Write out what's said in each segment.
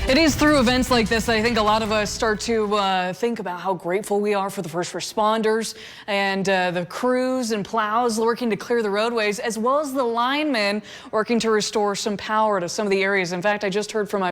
It is through events like this that I think a lot of us start to think about how grateful we are for the first responders and the crews and plows working to clear the roadways, as well as the linemen working to restore some power to some of the areas. In fact, I just heard from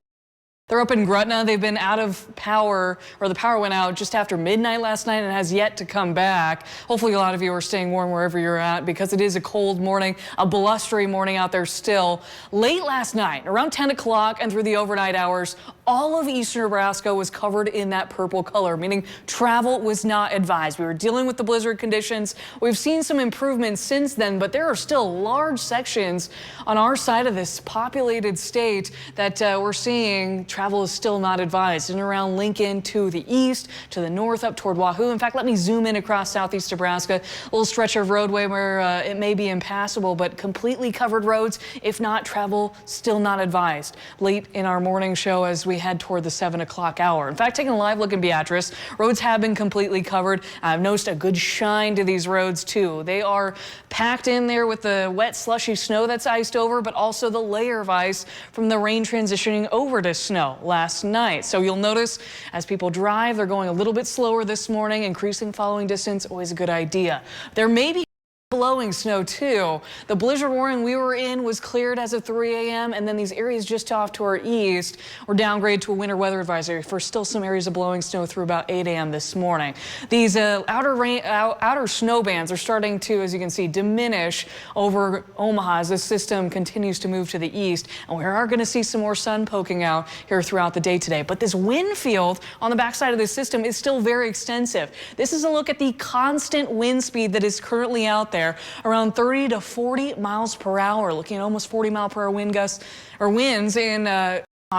they're up in Gretna. They've been out of power, or the power went out just after midnight last night and has yet to come back. Hopefully a lot of you are staying warm wherever you're at, because it is a cold morning, a blustery morning out there still. Late last night, around 10 o'clock and through the overnight hours, all of eastern Nebraska was covered in that purple color, meaning travel was not advised. We were dealing with the blizzard conditions. We've seen some improvements since then, but there are still large sections on our side of this populated state that we're seeing travel is still not advised. And around Lincoln to the east, to the north, up toward Wahoo. In fact, let me zoom in across southeast Nebraska. A little stretch of roadway where it may be impassable, but completely covered roads. If not, travel still not advised. Late in our morning show as we head toward the 7 o'clock hour. In fact, taking a live look in Beatrice, roads have been completely covered. I've noticed a good shine to these roads too. They are packed in there with the wet, slushy snow that's iced over, but also the layer of ice from the rain transitioning over to snow last night. So you'll notice as people drive, they're going a little bit slower this morning. Increasing following distance, always a good idea. There may be blowing snow too. The blizzard warning we were in was cleared as of 3 a.m. and then these areas just off to our east were downgraded to a winter weather advisory for still some areas of blowing snow through about 8 a.m. this morning. These outer snow bands are starting to, as you can see, diminish over Omaha as the system continues to move to the east, and we are going to see some more sun poking out here throughout the day today. But this wind field on the backside of this system is still very extensive. This is a look at the constant wind speed that is currently out there, around 30 to 40 miles per hour, looking at almost 40 mile per hour wind gusts or winds in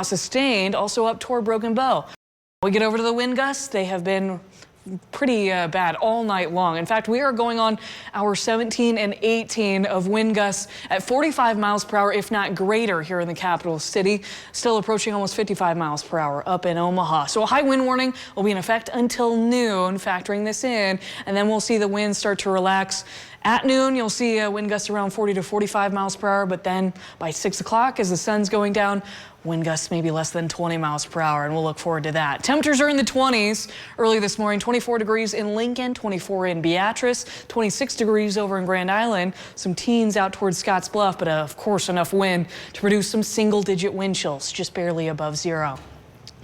sustained, also up toward Broken Bow. We get over to the wind gusts. They have been pretty bad all night long. In fact, we are going on hour 17 and 18 of wind gusts at 45 miles per hour, if not greater, here in the capital city. Still approaching almost 55 miles per hour up in Omaha. So a high wind warning will be in effect until noon, factoring this in, and then we'll see the winds start to relax. At noon, you'll see wind gusts around 40 to 45 miles per hour, but then by 6 o'clock, as the sun's going down, wind gusts maybe less than 20 miles per hour, and we'll look forward to that. Temperatures are in the 20s early this morning. 24 degrees in Lincoln, 24 in Beatrice, 26 degrees over in Grand Island. Some teens out towards Scotts Bluff, but of course enough wind to produce some single-digit wind chills, just barely above zero.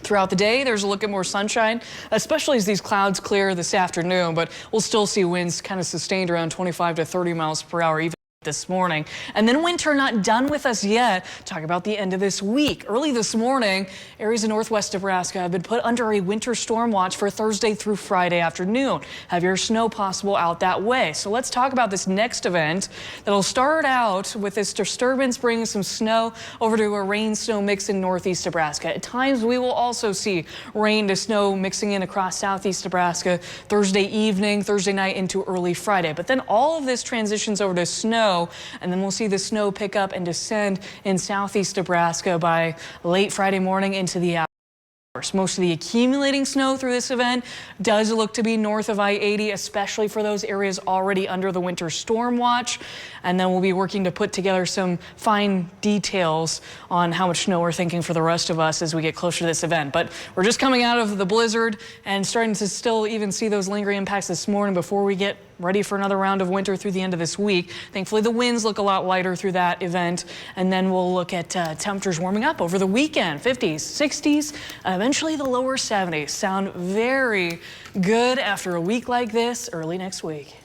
Throughout the day, there's a look at more sunshine, especially as these clouds clear this afternoon, but we'll still see winds kind of sustained around 25 to 30 miles per hour even this morning. And then winter not done with us yet. Talk about the end of this week. Early this morning, areas in northwest Nebraska have been put under a winter storm watch for Thursday through Friday afternoon. Heavier snow possible out that way. So let's talk about this next event that'll start out with this disturbance bringing some snow over to a rain-snow mix in northeast Nebraska. At times, we will also see rain to snow mixing in across southeast Nebraska Thursday evening, Thursday night into early Friday. But then all of this transitions over to snow, and then we'll see the snow pick up and descend in southeast Nebraska by late Friday morning into the hours. Most of the accumulating snow through this event does look to be north of I-80, especially for those areas already under the winter storm watch. And then we'll be working to put together some fine details on how much snow we're thinking for the rest of us as we get closer to this event. But we're just coming out of the blizzard and starting to still even see those lingering impacts this morning before we get ready for another round of winter through the end of this week. Thankfully, the winds look a lot lighter through that event. And then we'll look at temperatures warming up over the weekend, 50s, 60s, and eventually the lower 70s. Sound very good after a week like this early next week.